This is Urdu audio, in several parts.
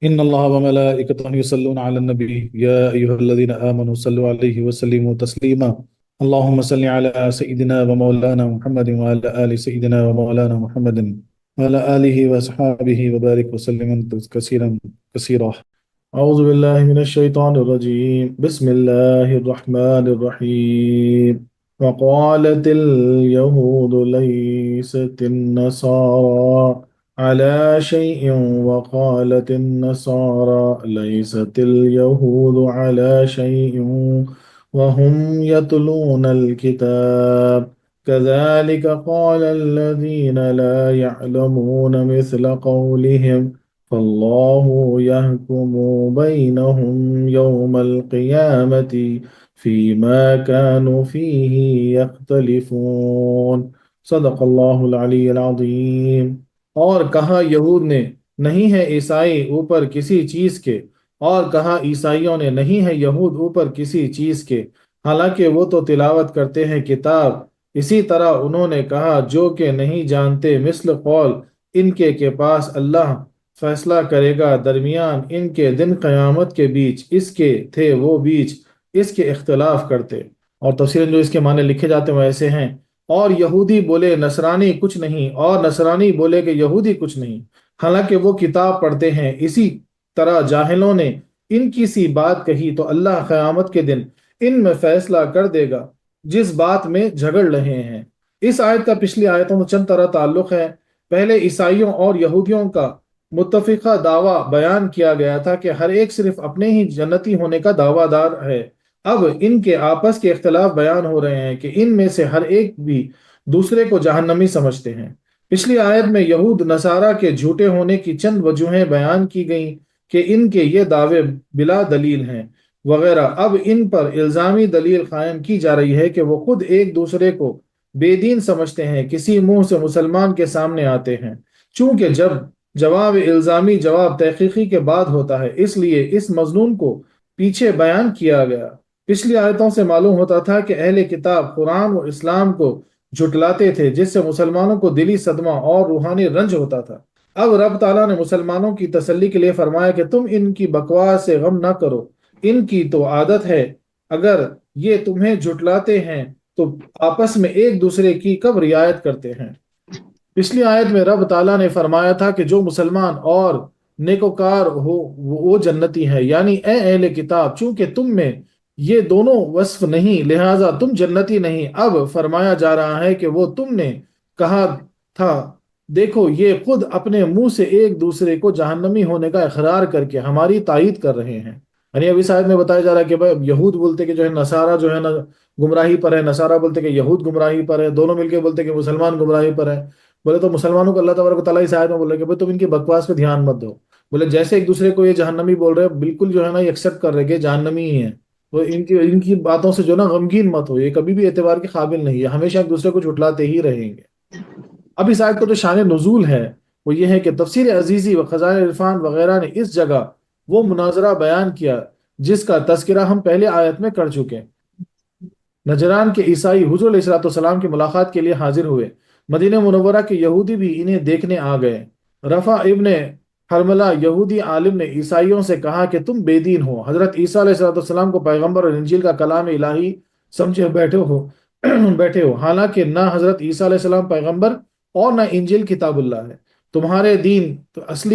إن الله وملائكته يصلون على النبي يا أيها الذين آمنوا صلوا عليه وسلموا تسليما. اللهم صل على سيدنا ومولانا محمد وعلى آل سيدنا ومولانا محمد وعلى آله وأصحابه وبارك وسلم كثيرا كثيرا. أعوذ بالله من الشيطان الرجيم. بسم الله الرحمن الرحيم. وقالت اليهود ليست النصارى على شيء وقالت النصارى ليست اليهود على شيء وهم يتلون الكتاب كذلك قال الذين لا يعلمون مثل قولهم فالله يحكم بينهم يوم القيامة فيما كانوا فيه يختلفون. صدق اللہ العلی العظیم. اور کہا یہود نے نہیں ہے عیسائی اوپر کسی چیز کے، اور کہا عیسائیوں نے نہیں ہے یہود اوپر کسی چیز کے، حالانکہ وہ تو تلاوت کرتے ہیں کتاب. اسی طرح انہوں نے کہا جو کہ نہیں جانتے، مثل قول ان کے پاس اللہ فیصلہ کرے گا درمیان ان کے دن قیامت کے بیچ، اس کے تھے وہ بیچ اس کے اختلاف کرتے. اور تفسیراً جو اس کے معنی لکھے جاتے ہیں وہ ایسے ہیں: اور یہودی بولے نصرانی کچھ نہیں، اور نصرانی بولے کہ یہودی کچھ نہیں، حالانکہ وہ کتاب پڑھتے ہیں. اسی طرح جاہلوں نے ان کی سی بات کہی تو اللہ قیامت کے دن ان میں فیصلہ کر دے گا جس بات میں جھگڑ رہے ہیں. اس آیت کا پچھلی آیتوں میں چند طرح تعلق ہے. پہلے عیسائیوں اور یہودیوں کا متفقہ دعویٰ بیان کیا گیا تھا کہ ہر ایک صرف اپنے ہی جنتی ہونے کا دعویٰ دار ہے. اب ان کے آپس کے اختلاف بیان ہو رہے ہیں کہ ان میں سے ہر ایک بھی دوسرے کو جہنمی سمجھتے ہیں. پچھلی آیت میں یہود نصارہ کے جھوٹے ہونے کی چند وجوہیں بیان کی گئیں کہ ان کے یہ دعوے بلا دلیل ہیں وغیرہ. اب ان پر الزامی دلیل قائم کی جا رہی ہے کہ وہ خود ایک دوسرے کو بے دین سمجھتے ہیں، کسی منہ سے مسلمان کے سامنے آتے ہیں. چونکہ جب جواب الزامی جواب تحقیقی کے بعد ہوتا ہے، اس لیے اس مضمون کو پیچھے بیان کیا گیا. پچھلی آیتوں سے معلوم ہوتا تھا کہ اہل کتاب قرآن و اسلام کو جھٹلاتے تھے، جس سے مسلمانوں کو دلی صدمہ اور روحانی رنج ہوتا تھا. اب رب تعالیٰ نے مسلمانوں کی تسلی کے لیے فرمایا کہ تم ان کی بکواس سے غم نہ کرو، ان کی تو عادت ہے، اگر یہ تمہیں جھٹلاتے ہیں تو آپس میں ایک دوسرے کی کب رعایت کرتے ہیں. پچھلی آیت میں رب تعالیٰ نے فرمایا تھا کہ جو مسلمان اور نیکوکار ہو وہ جنتی ہے، یعنی اے اہل کتاب چونکہ تم میں یہ دونوں وصف نہیں لہٰذا تم جنتی نہیں. اب فرمایا جا رہا ہے کہ وہ تم نے کہا تھا دیکھو یہ خود اپنے منہ سے ایک دوسرے کو جہنمی ہونے کا اقرار کر کے ہماری تائید کر رہے ہیں. یعنی اب اس آیت میں بتایا جا رہا ہے کہ بھائی یہود بولتے کہ جو ہے نصارہ جو ہے نا گمراہی پر ہے، نصارہ بولتے کہ یہود گمراہی پر ہے، دونوں مل کے بولتے کہ مسلمان گمراہی پر ہے. بولے تو مسلمانوں کو اللہ تبارک و تعالیٰ اس آیت میں بول رہے کہ بھائی تم ان کی بکواس پہ دھیان مت دو. بولے جیسے ایک دوسرے کو یہ جہنمی بول رہے ہیں بالکل جو ہے نا یہ ایکسیپٹ کر رہے کہ جہنمی ہی ہیں. تو ان کی باتوں سے جو نا غمگین مت ہو، یہ کبھی بھی اعتبار کے قابل نہیں ہے، ہمیشہ ایک دوسرے کو جھٹلاتے ہی رہیں گے. اب اس آیت کا جو شان نزول ہے وہ یہ ہے کہ تفسیر عزیزی و خزائن عرفان وغیرہ نے اس جگہ وہ مناظرہ بیان کیا جس کا تذکرہ ہم پہلے آیت میں کر چکے. نجران کے عیسائی حضور علیہ السلام کی ملاقات کے لیے حاضر ہوئے. مدینہ منورہ کے یہودی بھی انہیں دیکھنے آ گئے. رفع ابن حرملہ یہودی عالم نے عیسائیوں سے کہا کہ تم بے دین ہو، حضرت عیسیٰ علیہ السلام کو پیغمبر اور انجیل کا کلام الہی سمجھے بیٹھے ہو حالانکہ نہ حضرت عیسیٰ علیہ السلام پیغمبر اور نہ انجیل کتاب اللہ ہے. تمہارے دین تو اصل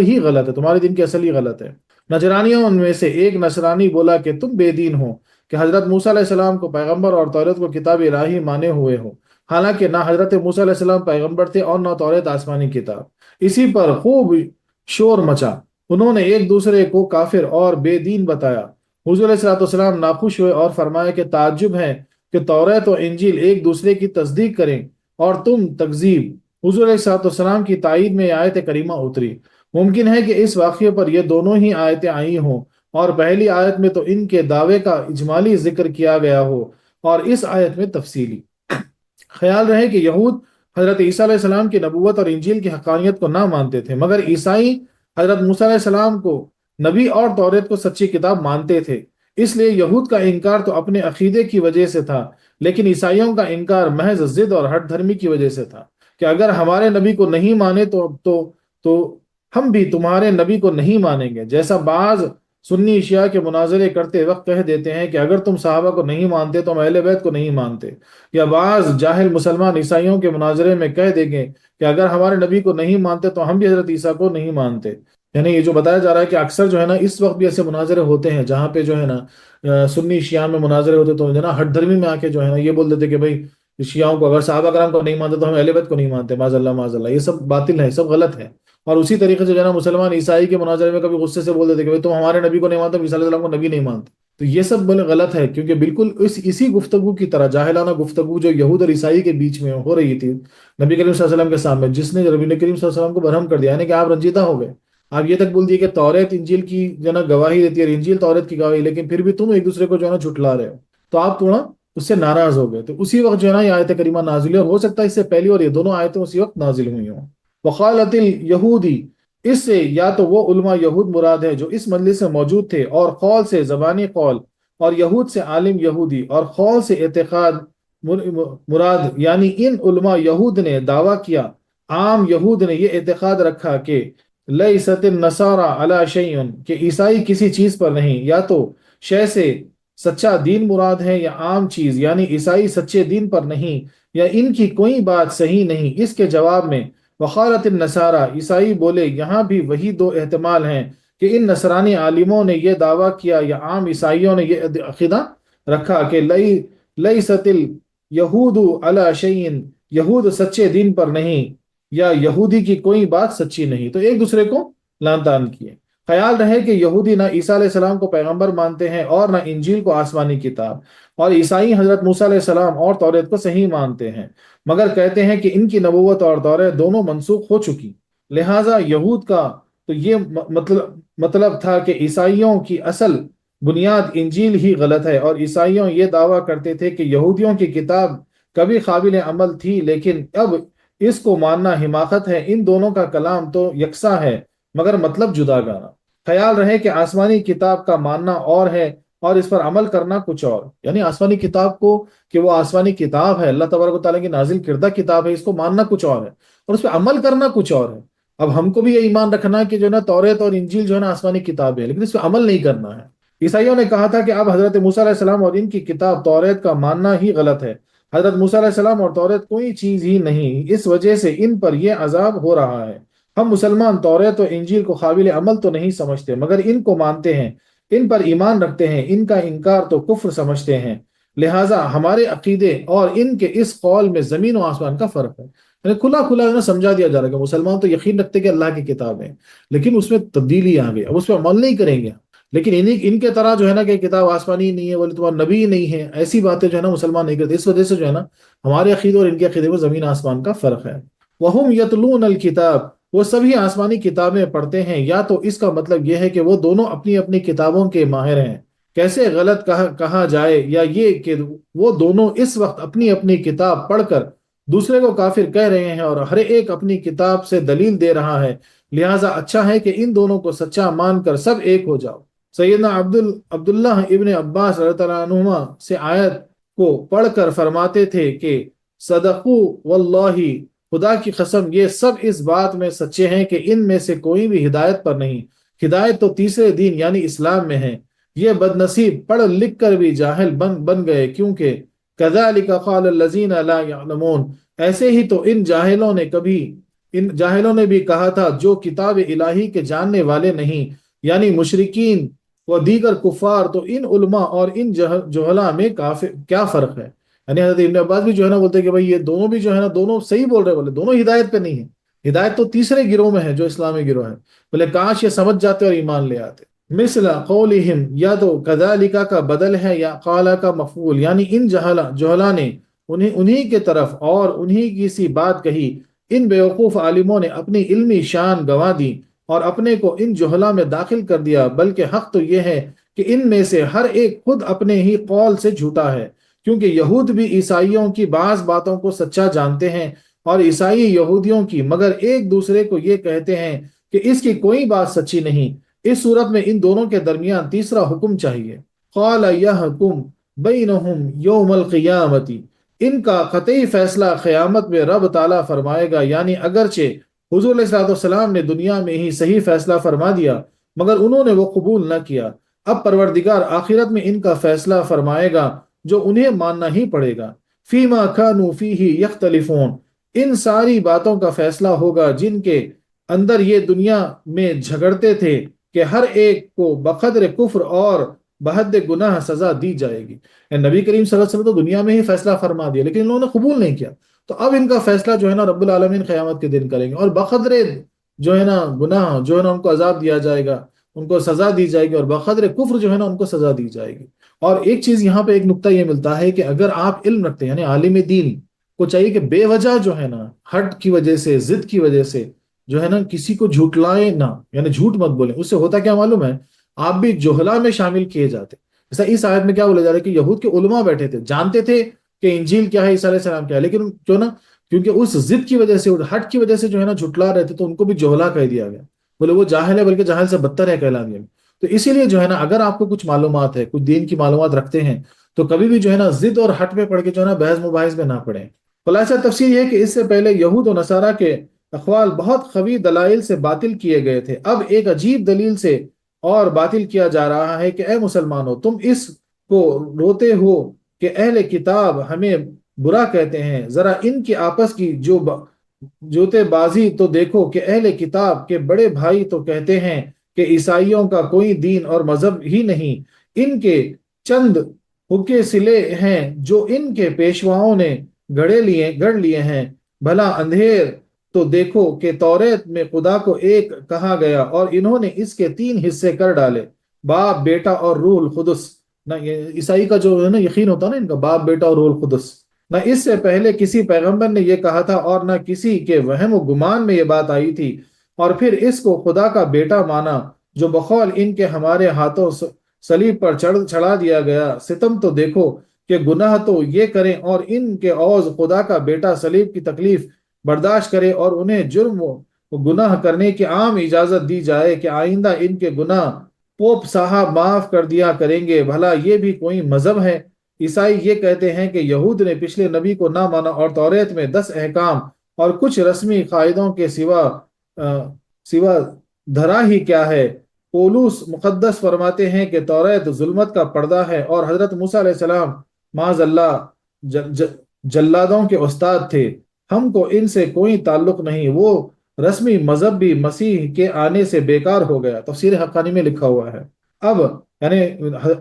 ہی غلط ہے، تمہارے دین کی اصل ہی غلط ہے. نجرانیوں میں سے ایک نصرانی بولا کہ تم بے دین ہو کہ حضرت موسیٰ علیہ السلام کو پیغمبر اور توریت کو کتاب الہی مانے ہوئے ہو، حالانکہ نہ حضرت موسیٰ علیہ السلام پیغمبر تھے اور نہ توریت آسمانی کتاب. اسی پر خوب شور مچا، انہوں نے ایک دوسرے کو کافر اور بے دین بتایا. حضور علیہ السلام ناخوش ہوئے اور فرمایا کہ تعجب ہے کہ توریت و انجیل ایک دوسرے کی تصدیق کریں اور تم تکذیب. حضور علیہ السلام کی تائید میں آیت کریمہ اتری. ممکن ہے کہ اس واقعے پر یہ دونوں ہی آیتیں آئی ہوں اور پہلی آیت میں تو ان کے دعوے کا اجمالی ذکر کیا گیا ہو اور اس آیت میں تفصیلی. خیال رہے کہ یہود حضرت عیسیٰ علیہ السلام کی نبوت اور انجیل کی حقانیت کو نہ مانتے تھے، مگر عیسائی حضرت موسیٰ علیہ السلام کو نبی اور توریت کو سچی کتاب مانتے تھے. اس لیے یہود کا انکار تو اپنے عقیدے کی وجہ سے تھا، لیکن عیسائیوں کا انکار محض ضد اور ہٹ دھرمی کی وجہ سے تھا کہ اگر ہمارے نبی کو نہیں مانے تو ہم بھی تمہارے نبی کو نہیں مانیں گے، جیسا بعض سنی شیعہ کے مناظرے کرتے وقت کہہ دیتے ہیں کہ اگر تم صحابہ کو نہیں مانتے تو ہم اہل بیت کو نہیں مانتے، یا بعض جاہل مسلمان عیسائیوں کے مناظرے میں کہہ دیں گے کہ اگر ہمارے نبی کو نہیں مانتے تو ہم بھی حضرت عیسیٰ کو نہیں مانتے۔ یعنی یہ جو بتایا جا رہا ہے کہ اکثر جو ہے نا اس وقت بھی ایسے مناظرے ہوتے ہیں جہاں پہ جو ہے نا سنی شیعہ میں مناظرے ہوتے تو جو ہے نا ہٹ دھرمی میں آ کے جو ہے نا یہ بول دیتے کہ بھائی شیعوں کو اگر صحابہ کرام کو نہیں مانتے تو ہم اہل بیت کو نہیں مانتے، معاذ اللہ معاذ اللہ، یہ سب باطل ہے، سب غلط ہے۔ اور اسی طریقے سے جو ہے نا مسلمان عیسائی کے مناظرے میں کبھی غصے سے بول دیتے کہ بھائی تم ہمارے نبی کو نہیں مانتے، عیسیٰ علیہ السلام کو نبی نہیں مانتے، تو یہ سب بولے غلط ہے، کیونکہ بالکل اسی گفتگو کی طرح جاہلانہ گفتگو جو یہود اور عیسائی کے بیچ میں ہو رہی تھی نبی کریم صلی اللہ علیہ وسلم کے سامنے، جس نے نبی کریم صلی اللہ علیہ وسلم کو برہم کر دیا، یعنی کہ آپ رنجیدہ ہو گئے، آپ یہ تک بول دیے کہ توریت انجیل کی جو ہے نا گواہی دیتی ہے اور انجیل توریت کی گواہی، لیکن پھر بھی تم ایک دوسرے کو جو ہے نا جھٹلا رہے ہو، تو آپ تھوڑا اس سے ناراض ہو گئے، تو اسی وقت جو ہے نا یہ آیت کریمہ نازل ہوئی، اور ہو سکتا ہے اس سے پہلی اور یہ دونوں آیتیں اسی وقت نازل ہوئی ہوں۔ وقالت الیہودی، اس سے یا تو وہ علماء یہود مراد ہے جو اس مجلس میں موجود تھے، اور قول سے زبانی قول، اور یہود سے عالم یہودی، اور قول سے اعتقاد مراد، یعنی ان علماء یہود نے دعویٰ کیا، عام یہود نے یہ اعتقاد رکھا کہ لیست النصارى علی شیء، کہ عیسائی کسی چیز پر نہیں، یا تو شے سے سچا دین مراد ہے یا عام چیز، یعنی عیسائی سچے دین پر نہیں یا ان کی کوئی بات صحیح نہیں۔ اس کے جواب میں وقالت النصارى، عیسائی بولے یہاں بھی وہی دو احتمال ہیں کہ ان نصرانی عالموں نے یہ دعویٰ کیا یا عام عیسائیوں نے یہ عقیدہ رکھا کہ لیست الیہود علی شیء، یہود سچے دین پر نہیں یا یہودی کی کوئی بات سچی نہیں، تو ایک دوسرے کو لان تان کیے۔ خیال رہے کہ یہودی نہ عیسیٰ علیہ السلام کو پیغمبر مانتے ہیں اور نہ انجیل کو آسمانی کتاب، اور عیسائی حضرت موسیٰ علیہ السلام اور توریت کو صحیح مانتے ہیں، مگر کہتے ہیں کہ ان کی نبوت اور توریت دونوں منسوخ ہو چکی، لہٰذا یہود کا تو یہ مطلب تھا کہ عیسائیوں کی اصل بنیاد انجیل ہی غلط ہے، اور عیسائیوں یہ دعویٰ کرتے تھے کہ یہودیوں کی کتاب کبھی قابل عمل تھی لیکن اب اس کو ماننا حماقت ہے۔ ان دونوں کا کلام تو یکساں ہے مگر مطلب جدا گانا۔ خیال رہے کہ آسمانی کتاب کا ماننا اور ہے اور اس پر عمل کرنا کچھ اور، یعنی آسمانی کتاب کو کہ وہ آسمانی کتاب ہے، اللہ تبارک و تعالیٰ کی نازل کردہ کتاب ہے، اس کو ماننا کچھ اور ہے اور اس پہ عمل کرنا کچھ اور ہے۔ اب ہم کو بھی یہ ایمان رکھنا کہ جو ہے نا توریت اور انجیل جو ہے نا آسمانی کتاب ہے، لیکن اس پہ عمل نہیں کرنا ہے۔ عیسائیوں نے کہا تھا کہ اب حضرت موسیٰ علیہ السلام اور ان کی کتاب توریت کا ماننا ہی غلط ہے، حضرت موسیٰ علیہ السلام اور توریت کوئی چیز ہی نہیں، اس وجہ سے ان پر یہ عذاب ہو رہا ہے۔ ہم مسلمان توریت و انجیل کو قابل عمل تو نہیں سمجھتے مگر ان کو مانتے ہیں، ان پر ایمان رکھتے ہیں، ان کا انکار تو کفر سمجھتے ہیں، لہٰذا ہمارے عقیدے اور ان کے اس قول میں زمین و آسمان کا فرق ہے۔ یعنی کھلا کھلا سمجھا دیا جا رہا ہے کہ مسلمان تو یقین رکھتے کہ اللہ کی کتاب ہے، لیکن اس میں تبدیلی آ گئی، اب اس پہ عمل نہیں کریں گے، لیکن ان کے طرح جو ہے نا کہ کتاب آسمانی نہیں ہے بولے تمہارا نبی نہیں ہے، ایسی باتیں جو ہے نا مسلمان نہیں کرتے، اس وجہ سے جو ہے نا ہمارے عقیدے اور ان کے عقیدے میں زمین آسمان کا فرق ہے۔ وَهُمْ يَتْلُونَ الْكِتَابَ، وہ سبھی آسمانی کتابیں پڑھتے ہیں، یا تو اس کا مطلب یہ ہے کہ وہ دونوں اپنی اپنی کتابوں کے ماہر ہیں، کیسے غلط کہا جائے، یا یہ کہ وہ دونوں اس وقت اپنی اپنی کتاب پڑھ کر دوسرے کو کافر کہہ رہے ہیں اور ہر ایک اپنی کتاب سے دلیل دے رہا ہے، لہٰذا اچھا ہے کہ ان دونوں کو سچا مان کر سب ایک ہو جاؤ۔ سیدنا عبداللہ ابن عباس رضی اللہ عنہما سے آیت کو پڑھ کر فرماتے تھے کہ صدقو واللہ، خدا کی قسم یہ سب اس بات میں سچے ہیں کہ ان میں سے کوئی بھی ہدایت پر نہیں، ہدایت تو تیسرے دین یعنی اسلام میں ہے، یہ بدنصیب پڑھ لکھ کر بھی جاہل بن گئے، کیونکہ کذالک قال الذین لا یعلمون، ایسے ہی تو ان جاہلوں نے بھی کہا تھا جو کتاب الہی کے جاننے والے نہیں، یعنی مشرکین و دیگر کفار، تو ان علماء اور ان جہلاء میں کیا فرق ہے؟ یعنی حضرت ابن عباس بھی جو ہے نا بولتے ہیں کہ بھائی یہ دونوں بھی جو ہے نا دونوں صحیح بول رہے، بولے دونوں ہدایت پہ نہیں ہے، ہدایت تو تیسرے گروہ میں ہے جو اسلامی گروہ ہے، بولے کاش یہ سمجھ جاتے اور ایمان لے آتے۔ مثل قولہم، یا تو کذالک کا بدل ہے یا قالا کا مفعول، یعنی ان جہلا نے انہی کے طرف اور انہی کی سی بات کہی، ان بیوقوف عالموں نے اپنی علمی شان گنوا دی اور اپنے کو ان جہلا میں داخل کر دیا، بلکہ حق تو یہ ہے کہ ان میں سے ہر ایک خود اپنے ہی قول سے جھوٹا ہے، کیونکہ یہود بھی عیسائیوں کی بعض باتوں کو سچا جانتے ہیں اور عیسائی یہودیوں کی، مگر ایک دوسرے کو یہ کہتے ہیں کہ اس کی کوئی بات سچی نہیں۔ اس صورت میں ان دونوں کے درمیان تیسرا حکم چاہیے۔ قال یحکم بینہم یوم القیامت، ان کا قطعی فیصلہ قیامت میں رب تعالیٰ فرمائے گا، یعنی اگرچہ حضور علیہ الصلوۃ والسلام نے دنیا میں ہی صحیح فیصلہ فرما دیا مگر انہوں نے وہ قبول نہ کیا۔ اب پروردگار آخرت میں ان کا فیصلہ فرمائے گا جو انہیں ماننا ہی پڑے گا۔ فیما کانوا فیہ یختلفون، ان ساری باتوں کا فیصلہ ہوگا جن کے اندر یہ دنیا میں جھگڑتے تھے کہ ہر ایک کو بقدر کفر اور بحد گناہ سزا دی جائے گی۔ یعنی نبی کریم صلی اللہ علیہ وسلم تو دنیا میں ہی فیصلہ فرما دیا لیکن انہوں نے قبول نہیں کیا، تو اب ان کا فیصلہ جو ہے نا رب العالمین قیامت کے دن کریں گے، اور بقدر جو ہے نا گناہ جو ہے نا ان کو عذاب دیا جائے گا، ان کو سزا دی جائے گی، اور بقدر کفر جو ہے نا ان کو سزا دی جائے گی۔ اور ایک چیز یہاں پہ ایک نقطہ یہ ملتا ہے کہ اگر آپ علم رکھتے ہیں، یعنی عالم دین کو چاہیے کہ بے وجہ جو ہے نا ہٹ کی وجہ سے، ضد کی وجہ سے جو ہے نا کسی کو جھوٹلائیں نہ، یعنی جھوٹ مت بولیں۔ اس سے ہوتا کیا معلوم ہے، آپ بھی جہلا میں شامل کیے جاتے۔ ایسا اس آیت میں کیا بولا جا رہا ہے کہ یہود کے علماء بیٹھے تھے، جانتے تھے کہ انجیل کیا ہے، عیسیٰ علیہ السلام کیا ہے، لیکن جو نا کیونکہ اس ضد کی وجہ سے، ہٹ کی وجہ سے جو ہے نا جھٹلا رہے تھے، تو ان کو بھی جہلا کہہ دیا گیا، بولے وہ جاہل ہے، بلکہ جاہل سے بدتر ہے کہلا دیا۔ تو اسی لیے جو ہے نا اگر آپ کو کچھ معلومات ہے، کچھ دین کی معلومات رکھتے ہیں، تو کبھی بھی جو ہے نا ضد اور ہٹ میں پڑھ کے جو ہے نا بحث مباحث میں نہ پڑیں۔ خلاصہ تفسیر یہ ہے کہ اس سے پہلے یہود و نصارہ کے اقوال بہت قوی دلائل سے باطل کیے گئے تھے، اب ایک عجیب دلیل سے اور باطل کیا جا رہا ہے کہ اے مسلمانوں، تم اس کو روتے ہو کہ اہل کتاب ہمیں برا کہتے ہیں، ذرا ان کی آپس کی جوتے بازی تو دیکھو کہ اہل کتاب کے بڑے بھائی تو کہتے ہیں کہ عیسائیوں کا کوئی دین اور مذہب ہی نہیں، ان کے چند حکے سلے ہیں جو ان کے پیشواؤں نے گڑھ لیے ہیں۔ بھلا اندھیر تو دیکھو کہ توریت میں خدا کو ایک کہا گیا اور انہوں نے اس کے 3 حصے کر ڈالے، باپ، بیٹا اور روح القدس۔ نہ عیسائی کا جو ہے نا یقین ہوتا نا ان کا باپ، بیٹا اور روح القدس، نہ اس سے پہلے کسی پیغمبر نے یہ کہا تھا اور نہ کسی کے وہم و گمان میں یہ بات آئی تھی، اور پھر اس کو خدا کا بیٹا مانا جو بقول ان کے ہمارے ہاتھوں صلیب پر چڑھا دیا گیا۔ ستم تو دیکھو کہ گناہ تو یہ کریں اور ان کے عوض خدا کا بیٹا صلیب کی تکلیف برداشت کرے، اور انہیں جرم و گناہ کرنے کی عام اجازت دی جائے کہ آئندہ ان کے گناہ پوپ صاحب معاف کر دیا کریں گے۔ بھلا یہ بھی کوئی مذہب ہے؟ عیسائی یہ کہتے ہیں کہ یہود نے پچھلے نبی کو نہ مانا اور توریت میں 10 احکام اور کچھ رسمی قاعدوں کے سوا دھرا ہی کیا ہے۔ پولس مقدس فرماتے ہیں کہ توریت ظلمت کا پردہ ہے، اور حضرت موسیٰ علیہ السلام معاذ اللہ جلادوں کے استاد تھے، ہم کو ان سے کوئی تعلق نہیں، وہ رسمی مذہب بھی مسیح کے آنے سے بیکار ہو گیا۔ تفسیر حقانی میں لکھا ہوا ہے۔ اب یعنی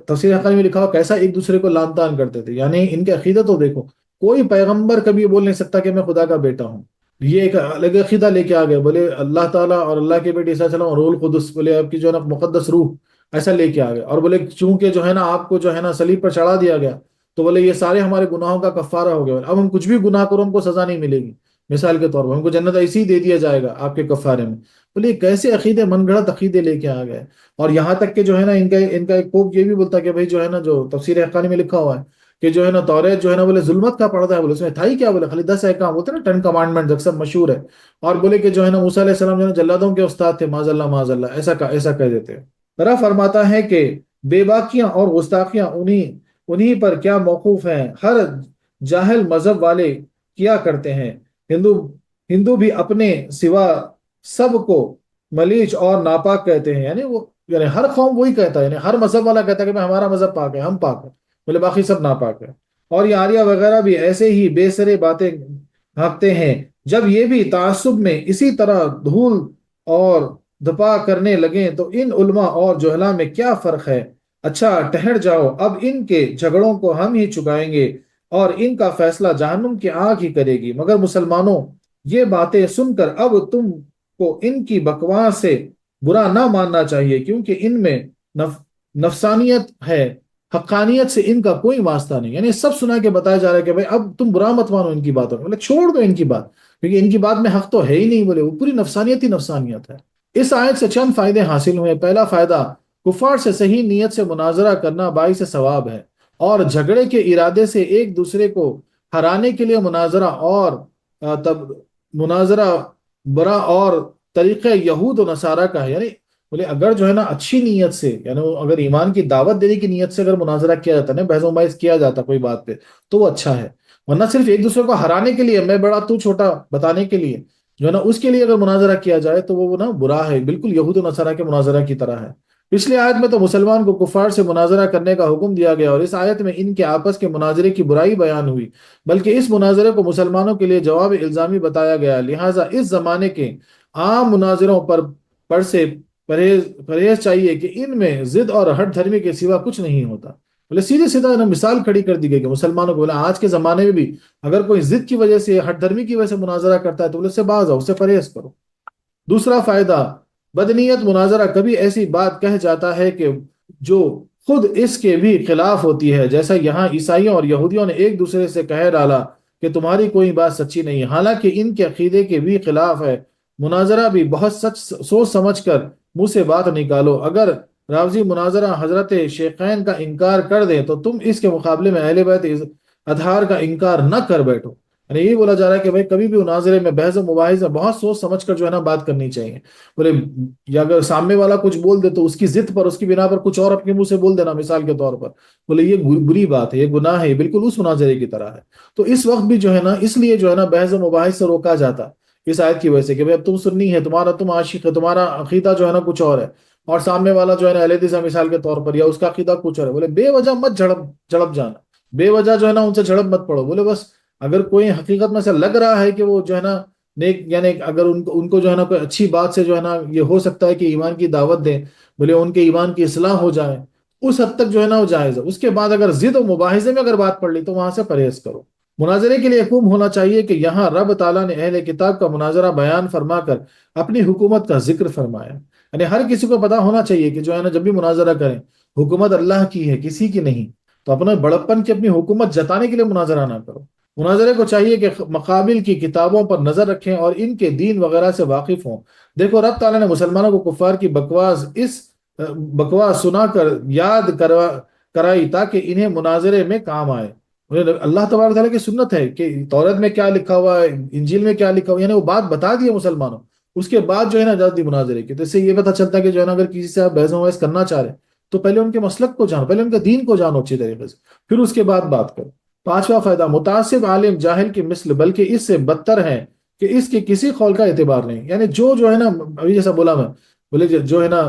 تفسیر حقانی میں لکھا ہوا کیسا ایک دوسرے کو لعن طعن کرتے تھے، یعنی ان کے عقیدہ تو دیکھو، کوئی پیغمبر کبھی بول نہیں سکتا کہ میں خدا کا بیٹا ہوں، یہ ایک الگ عقیدہ لے کے آ گئے، بولے اللہ تعالیٰ اور اللہ کے بیٹے عیسیٰ علیہ السلام اور روح القدس، بولے آپ کی جو ہے نا مقدس روح، ایسا لے کے آ گئے، اور بولے چونکہ جو ہے نا آپ کو جو ہے نا صلیب پر چڑھا دیا گیا تو بولے یہ سارے ہمارے گناہوں کا کفارہ ہو گیا، اب ہم کچھ بھی گناہ کرو ہم کو سزا نہیں ملے گی، مثال کے طور پر ہم کو جنت ایسے ہی دے دیا جائے گا آپ کے کفارے میں۔ بولے کیسے عقیدے، من گھڑت عقیدے لے کے آ گئے۔ اور یہاں تک کہ جو ہے نا ان کا ایک پوپ یہ بھی بولتا کہ بھائی جو ہے نا جو تفسیر حقانی میں لکھا ہوا ہے کہ جو ہے نا توریت جو ہے نا بولے ظلمت کا پردہ ہے، بولے اس میں تھا ہی کیا، بولے خالی 10 احکام ہوتے نا 10 کمانڈمنٹ اکثر مشہور ہے، اور بولے کہ جو ہے نا موسیٰ علیہ السلام جو ہے نا جلادوں کے استاد تھے، معاذ اللہ معاذ اللہ، ایسا کہہ دیتے ہیں۔ رب فرماتا ہے کہ بے باکیاں اور گستاخیاں انہی پر کیا موقوف ہیں، ہر جاہل مذہب والے کیا کرتے ہیں۔ ہندو بھی اپنے سوا سب کو ملیچ اور ناپاک کہتے ہیں، یعنی ہر قوم وہی کہتا ہے، یعنی ہر مذہب والا کہتا ہے کہ ہمارا مذہب پاک ہے، ہم پاک ہیں، بولے باقی سب ناپاک ہے۔ اور یہ آریہ وغیرہ بھی ایسے ہی بے سرے باتیں ہانکتے ہیں، جب یہ بھی تعصب میں اسی طرح دھول اور دھپا کرنے لگیں تو ان علماء اور جہلاء میں کیا فرق ہے؟ اچھا ٹھہر جاؤ، اب ان کے جھگڑوں کو ہم ہی چکائیں گے اور ان کا فیصلہ جہنم کی آگ ہی کرے گی۔ مگر مسلمانوں، یہ باتیں سن کر اب تم کو ان کی بکواس سے برا نہ ماننا چاہیے، کیونکہ ان میں نفسانیت ہے، حقانیت سے ان کا کوئی واسطہ نہیں۔ یعنی سب سنا کے بتایا جا رہا ہے کہ بھائی اب تم برا مت مانو ان کی باتوں میں، مطلب چھوڑ دو ان کی بات، کیونکہ ان کی بات میں حق تو ہے ہی نہیں، بولے وہ پوری نفسانیت ہی نفسانیت ہے۔ اس آیت سے چند فائدے حاصل ہوئے۔ پہلا فائدہ، کفار سے صحیح نیت سے مناظرہ کرنا باعث ثواب ہے، اور جھگڑے کے ارادے سے ایک دوسرے کو ہرانے کے لیے مناظرہ برا اور طریقہ یہود و نصارہ کا ہے۔ یعنی بولے اگر جو ہے نا اچھی نیت سے، یعنی اگر ایمان کی دعوت دینے کی نیت سے اگر مناظرہ کیا جاتا ہے نا، بحث و مباحث کیا جاتا کوئی بات پہ، تو وہ اچھا ہے، ورنہ صرف ایک دوسرے کو ہرانے کے لیے، میں بڑا تو چھوٹا بتانے کے لیے، جو ہے نا اس کے لیے اگر مناظرہ کیا جائے تو وہ نا برا ہے، بالکل یہود و نصارہ کے مناظرہ کی طرح ہے۔ پچھلی آیت میں تو مسلمان کو کفار سے مناظرہ کرنے کا حکم دیا گیا، اور اس آیت میں ان کے آپس کے مناظرے کی برائی بیان ہوئی، بلکہ اس مناظرے کو مسلمانوں کے لیے جواب الزامی بتایا گیا۔ لہٰذا اس زمانے کے عام مناظروں پر سے پرہیز چاہیے کہ ان میں ضد اور ہٹ دھرمی کے سوا کچھ نہیں ہوتا۔ بولے سیدھے سیدھا نا مثال کھڑی کر دی گئی کہ مسلمانوں کو، بولا آج کے زمانے میں بھی اگر کوئی ضد کی وجہ سے، ہٹ دھرمی کی وجہ سے مناظرہ کرتا ہے تو بولے اس سے باز آؤ، اس سے پرہیز کرو۔ دوسرا فائدہ، بدنیت مناظرہ کبھی ایسی بات کہہ جاتا ہے کہ جو خود اس کے بھی خلاف ہوتی ہے، جیسا یہاں عیسائیوں اور یہودیوں نے ایک دوسرے سے کہہ ڈالا کہ تمہاری کوئی بات سچی نہیں، حالانکہ ان کے عقیدے کے بھی خلاف ہے۔ مناظرہ بھی بہت سوچ سمجھ کر منہ سے بات نکالو۔ اگر راوزی مناظرہ حضرت شیخین کا انکار کر دیں تو تم اس کے مقابلے میں اہل بیت اطہار کا انکار نہ کر بیٹھو۔ یعنی یہی بولا جا رہا ہے کہ بھائی کبھی بھی مناظرے میں، بحث و مباحث میں بہت سوچ سمجھ کر جو ہے نا بات کرنی چاہیے۔ بولے یا اگر سامنے والا کچھ بول دے تو اس کی ضد پر، اس کی بنا پر کچھ اور اپنے منہ سے بول دینا، مثال کے طور پر بولے یہ بری بات ہے، یہ گناہ ہے، یہ بالکل اس مناظرے کی طرح ہے۔ تو اس وقت بھی جو ہے نا، اس لیے جو ہے نا بحث و مباحث سے روکا جاتا اس آیت کی وجہ سے کہ بھائی اب تم سنی ہے، تم عاشق ہے، تمہارا عقیدہ جو ہے نا کچھ اور ہے، اور سامنے والا جو ہے نا اہل حدیث ہے مثال کے طور پر، یا اس کا عقیدہ کچھ اور ہے، بولے بے وجہ مت جھڑپ جانا، بے وجہ جو ہے نا ان سے جھڑپ مت پڑو۔ بولے بس اگر کوئی حقیقت میں سے لگ رہا ہے کہ وہ جو ہے نا نیک، یعنی اگر ان کو جو ہے نا کوئی اچھی بات سے جو ہے نا یہ ہو سکتا ہے کہ ایمان کی دعوت دیں، بولے ان کے ایمان کی اصلاح ہو جائے، اس حد تک جو ہے نا وہ جائز ہے۔ اس کے بعد اگر ضد و مباحثے میں اگر بات پڑ لی تو وہاں سے پرہیز کرو۔ مناظرے کے لیے حکم ہونا چاہیے کہ یہاں رب تعالیٰ نے اہل کتاب کا مناظرہ بیان فرما کر اپنی حکومت کا ذکر فرمایا۔ یعنی ہر کسی کو پتا ہونا چاہیے کہ جو ہے نا جب بھی مناظرہ کریں، حکومت اللہ کی ہے، کسی کی نہیں، تو اپنے بڑپن کی اپنی حکومت جتانے کے لیے مناظرہ نہ کرو۔ مناظرے کو چاہیے کہ مقابل کی کتابوں پر نظر رکھیں اور ان کے دین وغیرہ سے واقف ہوں۔ دیکھو رب تعالیٰ نے مسلمانوں کو کفار کی بکواس سنا کر یاد کرائی تاکہ انہیں مناظرے میں کام آئے۔ اللہ تبارک تعالیٰ کی سنت ہے کہ تورات میں کیا لکھا ہوا ہے، انجیل میں کیا لکھا ہوا ہے، یعنی وہ بات بتا دی ہے مسلمانوں، اس کے بعد جو ہے نا اجازت دی مناظرے کی۔ تو اس سے یہ پتہ چلتا ہے کہ جو ہے نا اگر کسی سے آپ بحث و مباحث کرنا چاہ رہے ہیں تو پہلے ان کے مسلک کو جانو، پہلے ان کے دین کو جانو اچھی طریقے سے، پھر اس کے بعد بات کرو۔ پانچواں فائدہ، متعصب عالم جاہل کی مثل، بلکہ اس سے بدتر ہے کہ اس کے کسی قول کا اعتبار نہیں۔ یعنی جو ہے نا ابھی جیسا بولا میں، بولے جو ہے نا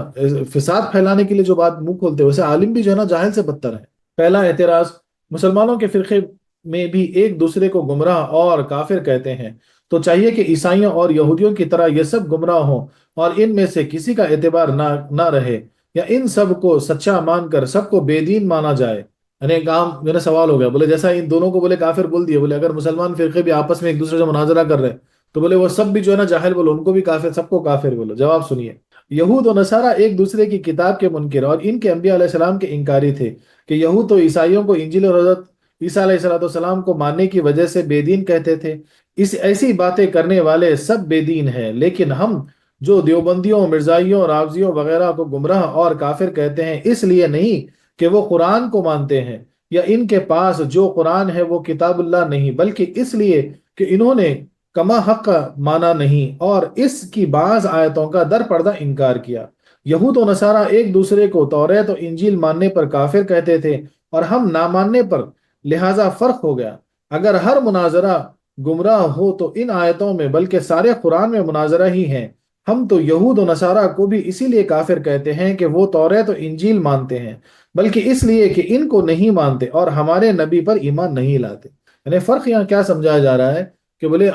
فساد پھیلانے کے لیے جو بات منہ کھولتے ہیں، ویسے عالم بھی جو ہے نا جاہل سے بدتر ہے۔ پہلا اعتراض، مسلمانوں کے فرقے میں بھی ایک دوسرے کو گمراہ اور کافر کہتے ہیں، تو چاہیے کہ عیسائیوں اور یہودیوں کی طرح یہ سب گمراہ ہوں اور ان میں سے کسی کا اعتبار نہ رہے، یا ان سب کو سچا مان کر سب کو بے دین مانا جائے۔ یعنی ایک عام میرا سوال ہو گیا، بولے جیسا ان دونوں کو بولے کافر بول دیے، بولے اگر مسلمان فرقے بھی آپس میں ایک دوسرے سے مناظرہ کر رہے ہیں تو بولے وہ سب بھی جو ہے نا جاہل بولو، ان کو بھی کافر، سب کو کافر بولو۔ جواب سنیے، یہود و نصارہ ایک دوسرے کی کتاب کے منکر اور ان کے انبیاء علیہ السلام کے انکاری تھے، کہ یہود تو عیسائیوں کو انجیل اور حضرت عیسیٰ علیہ السلام کو ماننے کی وجہ سے بے دین کہتے تھے۔ ایسی باتیں کرنے والے سب بے دین ہیں، لیکن ہم جو دیوبندیوں، مرزائیوں، رافضیوں وغیرہ کو گمراہ اور کافر کہتے ہیں اس لیے نہیں کہ وہ قرآن کو مانتے ہیں یا ان کے پاس جو قرآن ہے وہ کتاب اللہ نہیں، بلکہ اس لیے کہ انہوں نے کما حق مانا نہیں اور اس کی بعض آیتوں کا در پردہ انکار کیا۔ یہود و نصارہ ایک دوسرے کو توریت و انجیل ماننے پر کافر کہتے تھے اور ہم نہ ماننے پر، لہذا فرق ہو گیا۔ اگر ہر مناظرہ گمراہ ہو تو ان آیتوں میں بلکہ سارے قرآن میں مناظرہ ہی ہیں۔ ہم تو یہود و نصارہ کو بھی اسی لیے کافر کہتے ہیں کہ وہ توریت و انجیل مانتے ہیں، بلکہ اس لیے کہ ان کو نہیں مانتے اور ہمارے نبی پر ایمان نہیں لاتے۔ یعنی فرق یہاں کیا سمجھایا جا رہا ہے کہ بولے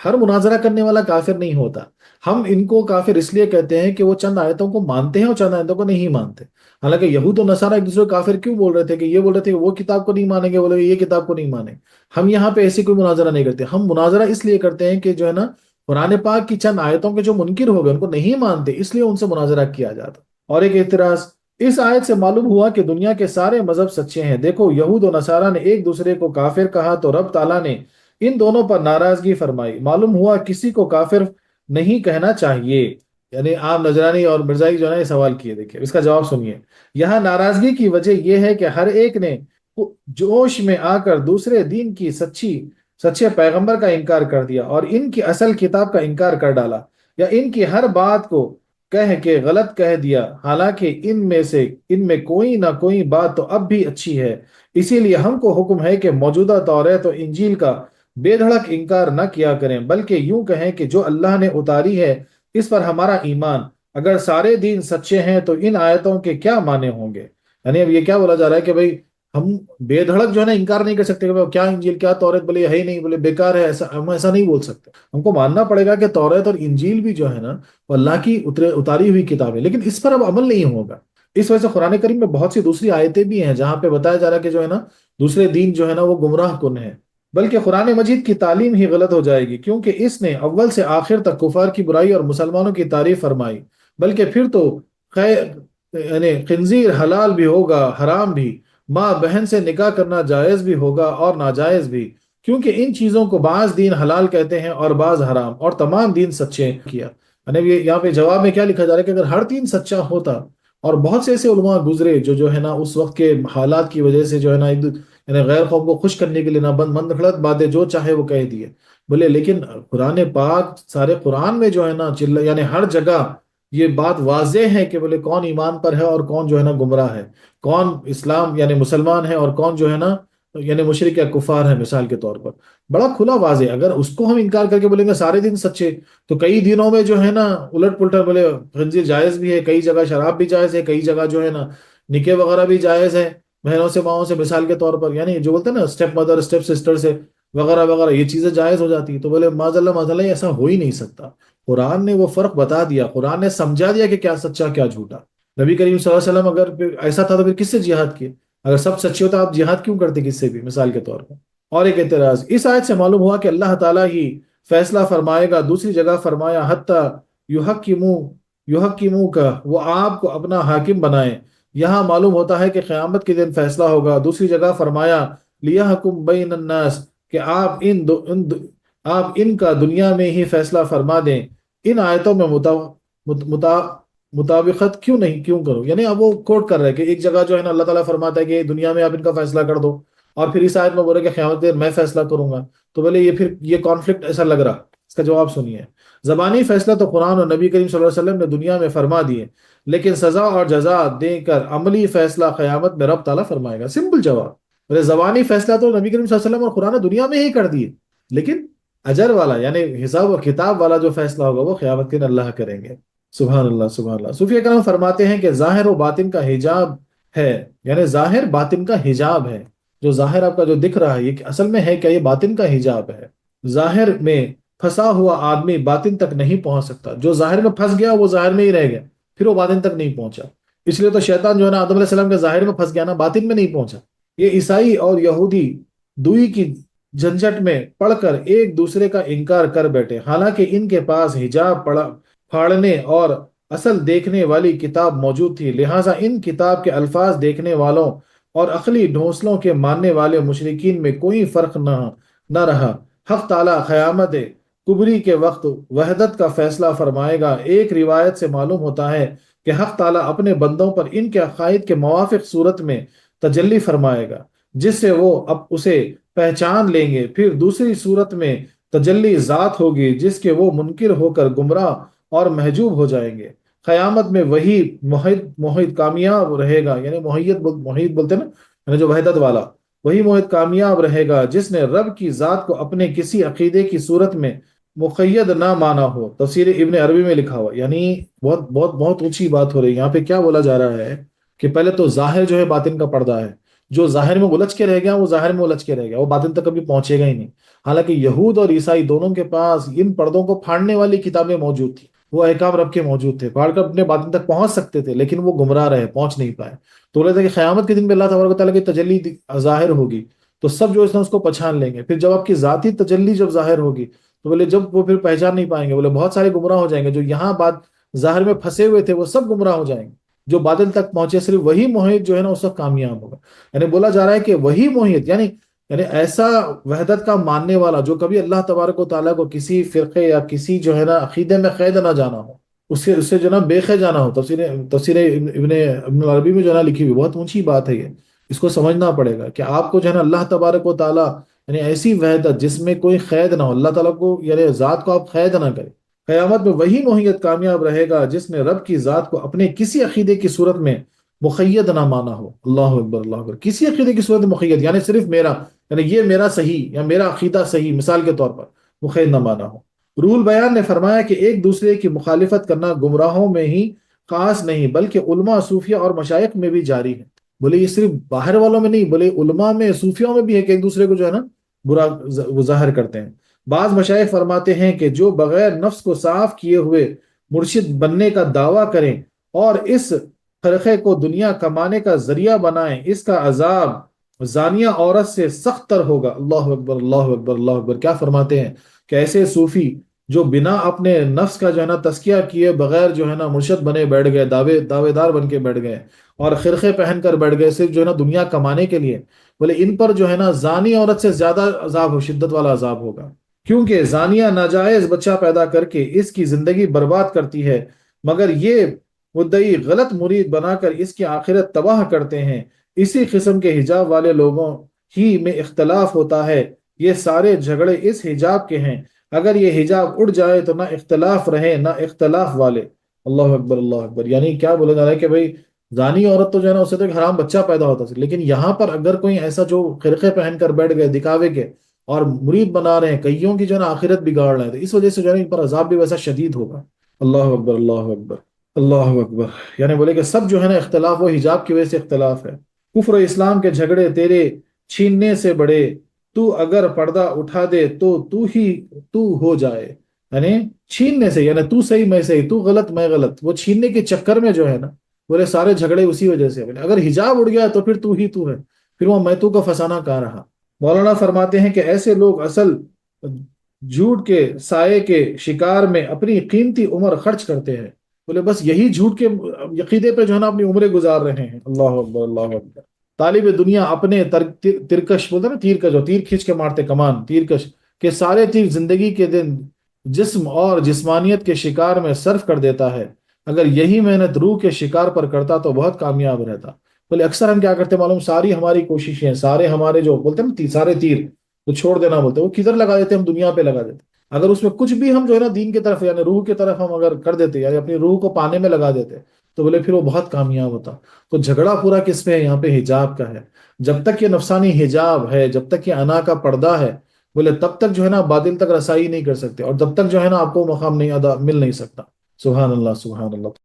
ہر مناظرہ کرنے والا کافر نہیں ہوتا، ہم ان کو کافر اس لیے کہتے ہیں کہ وہ چند آیتوں کو مانتے ہیں اور چند آیتوں کو نہیں مانتے۔ حالانکہ یہود و نصارہ ایک دوسرے کو کافر کیوں بول رہے تھے کہ یہ بول رہے تھے کہ وہ کتاب کو نہیں مانیں گے، بولے یہ کتاب کو نہیں مانیں۔ ہم یہاں پہ ایسی کوئی مناظرہ نہیں کرتے، ہم مناظرہ اس لیے کرتے ہیں کہ جو ہے نا قرآن پاک کی چند آیتوں کے جو منکر ہو گئے، ان کو نہیں مانتے، اس لیے ان سے مناظرہ کیا جاتا۔ اور ایک اعتراض، اس آیت سے معلوم ہوا کہ دنیا کے سارے مذہب سچے ہیں۔ دیکھو یہود و نصارہ نے ایک دوسرے کو کافر کہا تو رب تعالیٰ نے ان دونوں پر ناراضگی فرمائی۔ معلوم ہوا کسی کو کافر نہیں کہنا چاہیے۔ یعنی عام نجرانی اور مرزائی جو ہے نا یہ سوال کیے، دیکھیں اس کا جواب سنیے۔ یہاں ناراضگی کی وجہ یہ ہے کہ ہر ایک نے جوش میں آ کر دوسرے دین کی سچے پیغمبر کا انکار کر دیا اور ان کی اصل کتاب کا انکار کر ڈالا، یا ان کی ہر بات کو کہہ کے غلط کہہ دیا، حالانکہ ان میں کوئی نہ کوئی بات تو اب بھی اچھی ہے۔ اسی لیے ہم کو حکم ہے کہ موجودہ توریت و انجیل کا بے دھڑک انکار نہ کیا کریں، بلکہ یوں کہیں کہ جو اللہ نے اتاری ہے اس پر ہمارا ایمان، اگر سارے دین سچے ہیں تو ان آیتوں کے کیا معنی ہوں گے؟ یعنی اب یہ کیا بولا جا رہا ہے کہ بھائی ہم بے دھڑک جو ہے نا انکار نہیں کر سکتے کہ بھائی کیا انجیل کیا توریت، بولے ہے ہی نہیں، بولے بیکار ہے، ایسا ہم ایسا نہیں بول سکتے۔ ہم کو ماننا پڑے گا کہ توریت اور انجیل بھی جو ہے نا وہ اللہ کی اتاری ہوئی کتاب ہے، لیکن اس پر اب عمل نہیں ہوگا۔ اس وجہ سے قرآن کریم میں بہت سی دوسری آیتیں بھی ہیں جہاں پہ بتایا جا رہا ہے کہ جو ہے نا دوسرے دین جو ہے نا وہ گمراہ کن ہے، بلکہ قرآن مجید کی تعلیم ہی غلط ہو جائے گی، کیونکہ اس نے اول سے آخر تک کفار کی برائی اور مسلمانوں کی تعریف فرمائی، بلکہ پھر تو خیر یعنی خنزیر حلال بھی ہوگا، حرام بھی، ماں بہن سے نکاح کرنا جائز بھی ہوگا اور ناجائز بھی، کیونکہ ان چیزوں کو بعض دین حلال کہتے ہیں اور بعض حرام، اور تمام دین سچے کیا۔ یعنی یہاں پہ جواب میں کیا لکھا جا رہا ہے کہ اگر ہر دین سچا ہوتا، اور بہت سے ایسے علماء گزرے جو ہے نا اس وقت کے حالات کی وجہ سے جو ہے نا یعنی غیر قوم کو خوش کرنے کے لیے نہ بند مند غلط باتیں جو چاہے وہ کہہ دیے، بولے لیکن قرآن پاک سارے قرآن میں جو ہے نا یعنی ہر جگہ یہ بات واضح ہے کہ بولے کون ایمان پر ہے اور کون جو ہے نا گمراہ ہے، کون اسلام یعنی مسلمان ہے اور کون جو ہے نا یعنی مشرک یا کفار ہے، مثال کے طور پر بڑا کھلا واضح۔ اگر اس کو ہم انکار کر کے بولیں گے سارے دن سچے، تو کئی دنوں میں جو ہے نا الٹ پلٹا، بولے خنزیر جائز بھی ہے، کئی جگہ شراب بھی جائز ہے، کئی جگہ جو ہے نا نکاح وغیرہ بھی جائز ہے، بہنوں سے ماؤں سے، مثال کے طور پر یعنی جو بولتے ہیں نا اسٹیپ مدر اسٹیپ سسٹر سے وغیرہ وغیرہ، یہ چیزیں جائز ہو جاتی ہیں۔ تو بولے معاذ اللہ ایسا ہو ہی نہیں سکتا۔ قرآن نے وہ فرق بتا دیا، قرآن نے سمجھا دیا کہ کیا سچا کیا جھوٹا۔ نبی کریم صلی اللہ علیہ وسلم اگر پھر ایسا تھا تو پھر کس سے جہاد کیے؟ اگر سب سچے ہوتا آپ جہاد کیوں کرتے کس سے بھی، مثال کے طور پر؟ اور ایک اعتراض اس آیت سے معلوم ہوا کہ اللہ تعالیٰ ہی فیصلہ فرمائے گا، دوسری جگہ فرمایا حتیٰ یحکموا کا، وہ آپ کو اپنا حاکم بنائیں، یہاں معلوم ہوتا ہے کہ قیامت کے دن فیصلہ ہوگا۔ دوسری جگہ فرمایا لیحکم بین الناس، کہ آپ ان کا دنیا میں ہی فیصلہ فرما دیں۔ ان آیتوں میں متا مطابقت کیوں کرو، یعنی اب وہ کوٹ کر رہے ہیں کہ ایک جگہ جو ہے نا اللہ تعالیٰ فرماتا ہے کہ دنیا میں آپ ان کا فیصلہ کر دو، اور پھر اس آیت میں بول رہے کہ قیامت کے دن میں فیصلہ کروں گا، تو بولے یہ پھر یہ کانفلکٹ ایسا لگ رہا۔ اس کا جواب سنیے۔ زبانی فیصلہ تو قرآن اور نبی کریم صلی اللہ علیہ وسلم نے دنیا میں فرما دیے، لیکن سزا اور جزا دے کر عملی فیصلہ قیامت میں رب تعالیٰ فرمائے گا۔ سمپل جواب۔ بولے زبانی فیصلہ تو نبی کریم صلی اللہ علیہ وسلم اور قرآن نے دنیا میں ہی کر دیے، لیکن اجر والا یعنی حساب و کتاب والا جو فیصلہ ہوگا وہ قیامت کے دن اللہ کریں گے۔ سبحان اللہ سبحان اللہ۔ صوفیہ کرام فرماتے ہیں کہ ظاہر و باطن کا حجاب ہے، یعنی ظاہر باطن کا حجاب ہے، جو ظاہر آپ کا جو دکھ رہا ہے یہ اصل میں ہے کیا؟ یہ باطن کا حجاب ہے۔ ظاہر میں پھنسا ہوا آدمی باطن تک نہیں پہنچ سکتا، جو ظاہر میں پھنس گیا وہ ظاہر میں ہی رہ گیا، پھر وہ باطن تک نہیں پہنچا۔ اس لیے تو شیطان جو ہے نا آدم علیہ السلام کے ظاہر میں پھنس گیا نا، باطن میں نہیں پہنچا۔ یہ عیسائی اور یہودی دوئی کی جھنجھٹ میں پڑھ کر ایک دوسرے کا انکار کر بیٹھے، حالانکہ ان کے پاس حجاب پھاڑنے اور اصل دیکھنے والی کتاب موجود تھی، لہٰذا ان کتاب کے الفاظ دیکھنے والوں اور عقلی ڈھونسلوں کے ماننے والے مشرکین میں کوئی فرق نہ رہا۔ حق تعالیٰ قیامت کبری کے وقت وحدت کا فیصلہ فرمائے گا۔ ایک روایت سے معلوم ہوتا ہے کہ حق تعالیٰ اپنے بندوں پر ان کے عقائد کے موافق صورت میں تجلی فرمائے گا، جس سے وہ اب اسے پہچان لیں گے۔ پھر دوسری صورت میں تجلی ذات ہوگی جس کے وہ منکر ہو کر گمراہ اور محجوب ہو جائیں گے۔ قیامت میں وہی موحد کامیاب رہے گا، یعنی موحد بولتے ہیں نا، یعنی جو وحدت والا، وہی موحد کامیاب رہے گا جس نے رب کی ذات کو اپنے کسی عقیدے کی صورت میں مقید نہ مانا ہو۔ تفسیر ابن عربی میں لکھا ہوا، یعنی بہت بہت بہت اونچی بات ہو رہی ہے یہاں پہ۔ کیا بولا جا رہا ہے کہ پہلے تو ظاہر جو ہے باطن کا پردہ ہے، جو ظاہر میں الجھ کے رہ گیا وہ ظاہر میں الجھ کے رہ گیا، وہ باطن تک کبھی پہنچے گا ہی نہیں۔ حالانکہ یہود اور عیسائی دونوں کے پاس ان پردوں کو پھاڑنے والی کتابیں موجود تھیں، وہ احکام رب کے موجود تھے، پھاڑ کر اپنے باطن تک پہنچ سکتے تھے، لیکن وہ گمراہ رہے، پہنچ نہیں پائے۔ تو بولے تھے کہ قیامت کے دن میں اللہ تبارک و تعالیٰ کی تجلی ظاہر ہوگی تو سب جو اس کو پہچان لیں گے۔ پھر جب آپ کی ذاتی تجلی جب ظاہر ہوگی تو بولے جب وہ پھر پہچان نہیں پائیں گے، بولے بہت سارے گمراہ ہو جائیں گے، جو یہاں بات ظاہر میں پھنسے ہوئے تھے وہ سب گمراہ ہو جائیں گے۔ جو باطل تک پہنچے صرف وہی موحد جو ہے نا اس وقت کامیاب ہوگا۔ یعنی بولا جا رہا ہے کہ وہی موحد یعنی ایسا وحدت کا ماننے والا جو کبھی اللہ تبارک و تعالیٰ کو کسی فرقے یا کسی جو ہے نا عقیدے میں قید نہ جانا ہو، اس سے جو ہے نا بے قید جانا ہو۔ تفسیر ابن عربی میں جو ہے نا لکھی ہوئی بہت اونچی بات ہے یہ، اس کو سمجھنا پڑے گا کہ آپ کو جو ہے نا اللہ تبارک و تعالیٰ یعنی ایسی وحدت جس میں کوئی قید نہ ہو، اللہ تعالیٰ کو یعنی ذات کو آپ قید نہ کریں۔ قیامت میں وہی موحد کامیاب رہے گا جس نے رب کی ذات کو اپنے کسی عقیدے کی صورت میں مقید نہ مانا ہو۔ اللہ اکبر اللہ اکبر، کسی عقیدے کی صورت میں مقید یعنی صرف میرا، یعنی یہ میرا صحیح یا میرا عقیدہ صحیح، مثال کے طور پر مقید نہ مانا ہو۔ رول بیان نے فرمایا کہ ایک دوسرے کی مخالفت کرنا گمراہوں میں ہی خاص نہیں بلکہ علماء، صوفیہ اور مشائخ میں بھی جاری ہے۔ بولے یہ صرف باہر والوں میں نہیں، بولے علماء میں، صوفیوں میں بھی ہے کہ ایک دوسرے کو جو ہے نا برا وہ ظاہر کرتے ہیں۔ بعض مشائخ فرماتے ہیں کہ جو بغیر نفس کو صاف کیے ہوئے مرشد بننے کا دعویٰ کریں اور اس فرقے کو دنیا کمانے کا ذریعہ بنائیں، اس کا عذاب زانیہ عورت سے سخت تر ہوگا۔ اللہ اکبر اللہ اکبر اللہ اکبر، کیا فرماتے ہیں کہ ایسے صوفی جو بنا اپنے نفس کا جو ہے نا تزکیہ کیے بغیر جو ہے نا مرشد بنے بیٹھ گئے، دعوے دار بن کے بیٹھ گئے اور خرقے پہن کر بیٹھ گئے صرف جو ہے نا دنیا کمانے کے لیے، بولے ان پر جو ہے نا زانی عورت سے زیادہ عذاب ہو، شدت والا عذاب ہوگا۔ کیونکہ زانیہ ناجائز بچہ پیدا کر کے اس کی زندگی برباد کرتی ہے، مگر یہ مدعی غلط مرید بنا کر اس کی آخرت تباہ کرتے ہیں۔ اسی قسم کے حجاب والے لوگوں ہی میں اختلاف ہوتا ہے، یہ سارے جھگڑے اس حجاب کے ہیں، اگر یہ حجاب اڑ جائے تو نہ اختلاف رہے نہ اختلاف والے۔ اللہ اکبر اللہ اکبر، یعنی کیا بولا جا رہا ہے کہ بھائی زانی عورت تو جو ہے نا اس سے تو ایک حرام بچہ پیدا ہوتا ہے، لیکن یہاں پر اگر کوئی ایسا جو خرقے پہن کر بیٹھ گئے دکھاوے کے اور مرید بنا رہے ہیں، کئیوں کی جو ہے نا آخرت بگاڑ رہے ہیں، تو اس وجہ سے جو ہے نا ان پر عذاب بھی ویسا شدید ہوگا۔ اللہ اکبر اللہ اکبر اللہ اکبر، یعنی بولے کہ سب جو ہے نا اختلاف وہ حجاب کی وجہ سے اختلاف ہے۔ کفر و اسلام کے جھگڑے تیرے چھیننے سے بڑے، تو اگر پردہ اٹھا دے تو ہو جائے، یعنی چھیننے سے، یعنی تو صحیح میں صحیح، تو غلط میں غلط، وہ چھیننے کے چکر میں جو ہے نا بولے سارے جھگڑے اسی وجہ سے بولے اگر حجاب اڑ گیا تو پھر تو ہی تو ہے، پھر وہ میں تو کا فسانہ کہاں رہا۔ مولانا فرماتے ہیں کہ ایسے لوگ اصل جھوٹ کے سائے کے شکار میں اپنی قیمتی عمر خرچ کرتے ہیں، بولے بس یہی جھوٹ کے عقیدے پہ جو ہے نا اپنی عمریں گزار رہے ہیں۔ اللہ اکبر اللہ اکبر، طالب دنیا اپنے ترکش بولتے ہیں نا، تیر کش، جو تیر کھینچ کے مارتے کمان، تیر کش کے سارے تیر زندگی کے دن جسم اور جسمانیت کے شکار میں صرف کر دیتا ہے، اگر یہی محنت روح کے شکار پر کرتا تو بہت کامیاب رہتا۔ بولے اکثر ہم کیا کرتے ہیں معلوم، ساری ہماری کوششیں، سارے ہمارے جو بولتے ہیں نا سارے تیر وہ چھوڑ دینا بولتے ہیں، وہ کدھر لگا دیتے ہیں، ہم دنیا پہ لگا دیتے ہیں۔ اگر اس میں کچھ بھی ہم جو ہے نا دین کی طرف یعنی روح کی طرف ہم اگر کر دیتے یعنی اپنی روح کو پانے میں لگا دیتے تو بولے پھر وہ بہت کامیاب ہوتا۔ تو جھگڑا پورا کس پہ ہے، یہاں پہ حجاب کا ہے۔ جب تک یہ نفسانی حجاب ہے، جب تک یہ انا کا پردہ ہے، بولے تب تک جو ہے نا باطل تک رسائی نہیں کر سکتے، اور جب تک جو ہے نا آپ کو مقام نہیں ادا مل نہیں سکتا۔ سبحان اللہ سبحان اللہ۔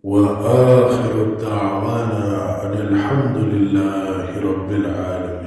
وآخر دعوانا أن الحمد لله رب العالمين.